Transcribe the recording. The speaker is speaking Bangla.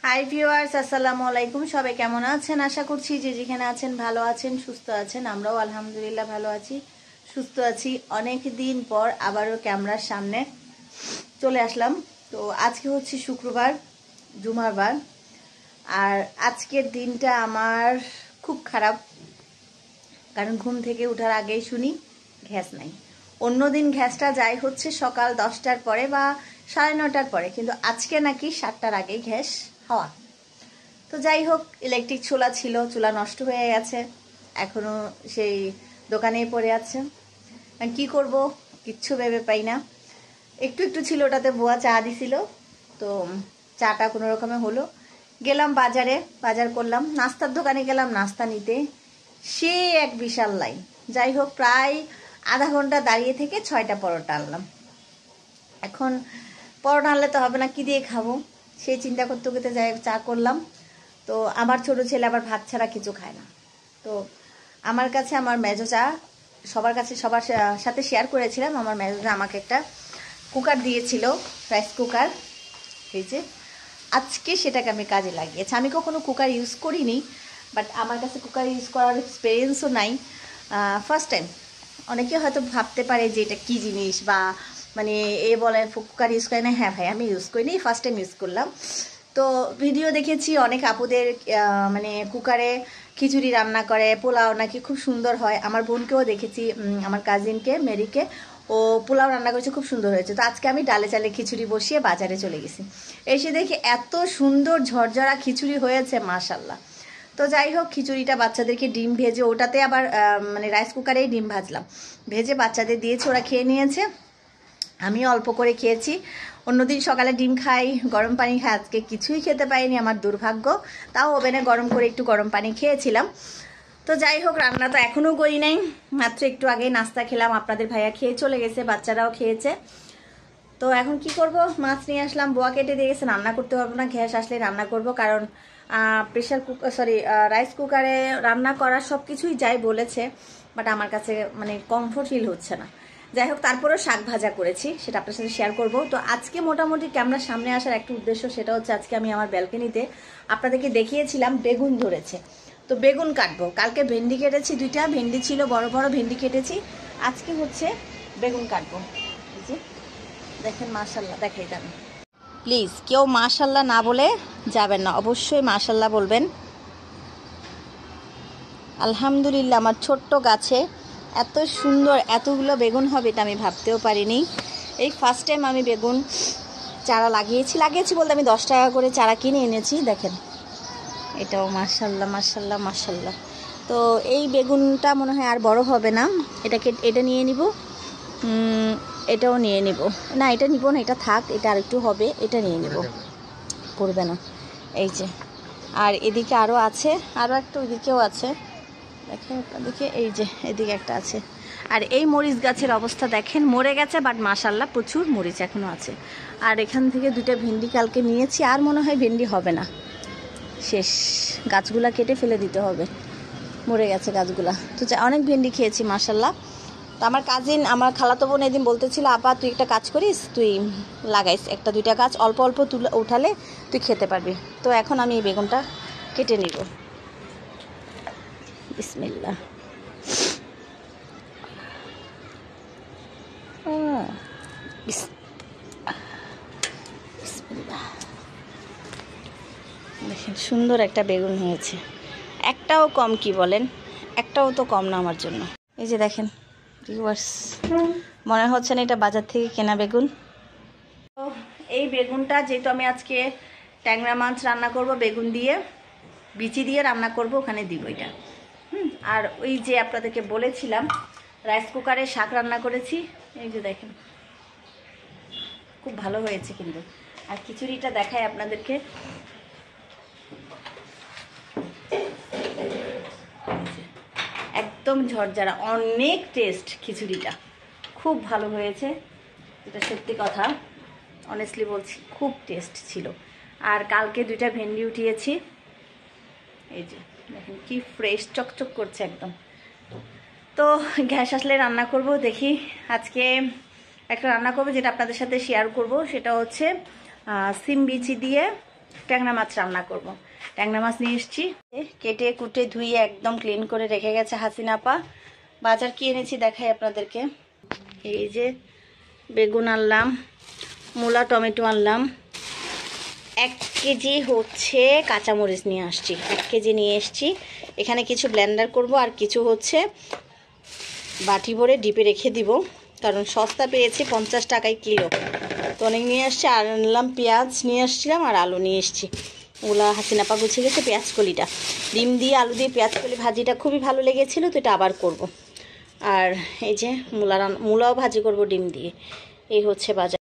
হাই ভিউয়ার্স, আসসালামু আলাইকুম। সবাই কেমন আছেন? আশা করছি যে যেখানে আছেন ভালো আছেন, সুস্থ আছেন। আমরাও আলহামদুলিল্লাহ ভালো আছি, সুস্থ আছি। অনেক দিন পর আবারও ক্যামেরার সামনে চলে আসলাম। তো আজকে হচ্ছে শুক্রবার, জুমার বার। আর আজকের দিনটা আমার খুব খারাপ, কারণ ঘুম থেকে ওঠার আগেই শুনি গ্যাস নাই। অন্যদিন গ্যাসটা যায় হচ্ছে সকাল 10টার পরে বা 9:30টার পরে, কিন্তু আজকে নাকি 7টার আগেই গ্যাস হওয়া। তো যাই হোক, ইলেকট্রিক চুলা ছিল, চুলা নষ্ট হয়ে গেছে, এখনো সেই দোকানেই পড়ে আছে। কি করব কিচ্ছু ভেবে পাই না। একটু একটু ছিল, ওটাতে বুয়া চা দিছিল, তো চাটা কোনো রকমে হলো। গেলাম বাজারে, বাজার করলাম, নাস্তার দোকানে গেলাম নাস্তা নিতে, সে এক বিশাল লাইন। যাই হোক, প্রায় আধা ঘন্টা দাঁড়িয়ে থেকে 6টা পরোটা আনলাম। এখন পরোটা আনলে তো হবে না, কি দিয়ে খাবো সেই চিন্তা করতে করতে যাই চা করলাম। তো আমার ছোট ছেলে আবার ভাত ছাড়া কিছু খায় না। তো আমার কাছে আমার মেজো চা, সবার সাথে শেয়ার করেছিলাম, আমার মেজো চা আমাকে একটা কুকার দিয়েছিল, রাইস কুকার। এই যে আজকে সেটাকে আমি কাজে লাগিয়েছি। আমি কখনো কুকার ইউজ করিনি, বাট আমার কাছে কুকার ইউজ করার এক্সপিরিয়েন্সও নাই, ফার্স্ট টাইম। অনেকে হয়তো ভাবতে পারে যে এটা কী জিনিস, বা মানে এ বলে কুকার ইউজ করে না। হ্যাঁ ভাই, আমি ইউজ করিনি, ফার্স্ট টাইম ইউজ করলাম। তো ভিডিও দেখেছি অনেক আপুদের, মানে কুকারে খিচুড়ি রান্না করে, পোলাও নাকি খুব সুন্দর হয়। আমার বোনকেও দেখেছি, আমার কাজিনকে, মেরিকে, ও পোলাও রান্না করেছে, খুব সুন্দর হয়েছে। তো আজকে আমি ডালে চালে খিচুড়ি বসিয়ে বাজারে চলে গেছি, এসে দেখি এত সুন্দর ঝরঝরা খিচুড়ি হয়েছে, মাশাল্লাহ। তো যাই হোক, খিচুড়িটা বাচ্চাদেরকে ডিম ভেজে, ওটাতে আবার মানে রাইস কুকারেই ডিম ভাজলাম, ভেজে বাচ্চাদের দিয়েছি, ওরা খেয়ে নিয়েছে, আমি অল্প করে খেয়েছি। অন্যদিন সকালে ডিম খাই, গরম পানি খাই, আজকে কিছুই খেতে পাইনি, আমার দুর্ভাগ্য। তাও ওভেনে গরম করে একটু গরম পানি খেয়েছিলাম। তো যাই হোক, রান্না তো এখনও করি নাই, মাত্র একটু আগেই নাস্তা খেলাম। আপনাদের ভাইয়া খেয়ে চলে গেছে, বাচ্চারাও খেয়েছে। তো এখন কি করব, মাছ নিয়ে আসলাম, বোয়া কেটে দিয়ে গেছে, রান্না করতে পারবো না, গ্যাস আসলে রান্না করব। কারণ প্রেশার কুকার, রাইস কুকারে রান্না করার সব কিছুই যাই বলেছে, বাট আমার কাছে মানে কমফোর্ট ফিল হচ্ছে না। যাই হোক, তারপরেও শাক ভাজা করেছি, সেটা আপনার সাথে শেয়ার করব। তো আজকে মোটামুটি ক্যামেরার সামনে আসার একটা উদ্দেশ্য, সেটা হচ্ছে আজকে আমি আমার ব্যালকনিতে আপনাদেরকে দেখিয়েছিলাম বেগুন ধরেছে, তো বেগুন কাটবো। কালকে ভেন্ডি কেটেছি, 2টা ভেন্ডি ছিল, বড় বড় ভেন্ডি কেটেছি। আজকে হচ্ছে বেগুন কাটবো। এই যে দেখেন, মাশাল্লাহ দেখাই দেন। প্লিজ কেউ মাশাল্লাহ না বলে যাবেন না, অবশ্যই মাশাল্লাহ বলবেন। আলহামদুলিল্লাহ, আমার ছোট্ট গাছে এত সুন্দর এতগুলো বেগুন হবে এটা আমি ভাবতেও পারিনি। এই ফার্স্ট টাইম আমি বেগুন চারা লাগিয়েছি বলতে আমি 10 টাকা করে চারা কিনে এনেছি। দেখেন, এটাও মাশাল্লাহ মাশাল্লাহ মাশাল্লাহ। তো এই বেগুনটা মনে হয় আর বড় হবে না, এটা নিয়ে নিব, এটাও নিয়ে নিব। না, এটা নিব না, এটা থাক, এটা আর একটু হবে, এটা নিয়ে নিব, পড়বে না। এই যে, আর এদিকে আরও আছে, আরও একটা ওইদিকেও আছে, দেখেন ওদিকে, এই যে এদিকে একটা আছে। আর এই মরিচ গাছের অবস্থা দেখেন, মরে গেছে, বাট মাশাল্লাহ প্রচুর মরিচ এখনও আছে। আর এখান থেকে 2টা ভেন্ডি কালকে নিয়েছি, আর মনে হয় ভেন্ডি হবে না, শেষ, গাছগুলা কেটে ফেলে দিতে হবে, মরে গেছে গাছগুলা। তো অনেক ভেন্ডি খেয়েছি মাশাল্লাহ। তো আমার কাজিন, আমার খালাতো বোন এদিন বলতেছিল, আপা তুই একটা কাজ করিস, তুই লাগাইস 1-2টা গাছ, অল্প অল্প উঠালে তুই খেতে পারবি। তো এখন আমি এই বেগুনটা কেটে নিব। বিসমিল্লাহ। দেখেন সুন্দর একটা বেগুন হয়েছে, একটাও কম, কি বলেন, একটাও তো কম না আমার জন্য। এই যে দেখেন ভিউয়ার্স, মনে হচ্ছে না এটা বাজার থেকে কেনা বেগুন। তো এই বেগুনটা যেহেতু আমি আজকে ট্যাংরা মাছ রান্না করব, বেগুন দিয়ে বিচি দিয়ে রান্না করব, ওখানে দিব এটা। আর ওই যে আপনাদেরকে বলেছিলাম রাইস কুকারে শাক রান্না করেছি, এই যে দেখেন খুব ভালো হয়েছে কিন্তু। আর খিচুড়িটা দেখাই আপনাদেরকে, একদম ঝরঝরা, অনেক টেস্ট, খিচুড়িটা খুব ভালো হয়েছে, এটা সত্যি কথা, অনেস্টলি বলছি, খুব টেস্ট ছিল। আর কালকে 2টা ভেন্ডি উঠিয়েছি, এই যে দেখেন কি ফ্রেশ, চকচক করছে একদম। তো গ্যাস আসলে রান্না করব, দেখি আজকে একটা রান্না করবো যেটা আপনাদের সাথে শেয়ার করব, সেটা হচ্ছে সিম বিচি দিয়ে ট্যাংরা মাছ রান্না করব। ট্যাংরা মাছ নিয়ে এসেছি, কেটে কুটে ধুয়ে একদম ক্লিন করে রেখে গেছে হাসিনা আপা। বাজার কি এনেছি দেখাই আপনাদেরকে। এই যে বেগুন আনলাম, মূলা টমেটো আনলাম, 1 কেজি হচ্ছে কাঁচামরিচ নিয়ে আসছি, 1 কেজি নিয়ে এসছি। এখানে কিছু ব্লেন্ডার করব আর কিছু হচ্ছে বাটি ভরে ডিপে রেখে দিব, কারণ সস্তা পেয়েছি 50 টাকায় কিলো, তো অনেক নিয়ে আসছি। আর আনলাম পেঁয়াজ নিয়ে আসছিলাম আর আলু নিয়ে এসছি, ওগুলা হাসিনাপা গুছিয়ে গেছে। পেঁয়াজ কলিটা ডিম দিয়ে আলু দিয়ে পেঁয়াজ কলি ভাজিটা খুবই ভালো লেগেছিলো, তো এটা আবার করব। আর এই যে মূলাও ভাজি করব ডিম দিয়ে। এই হচ্ছে বাজার।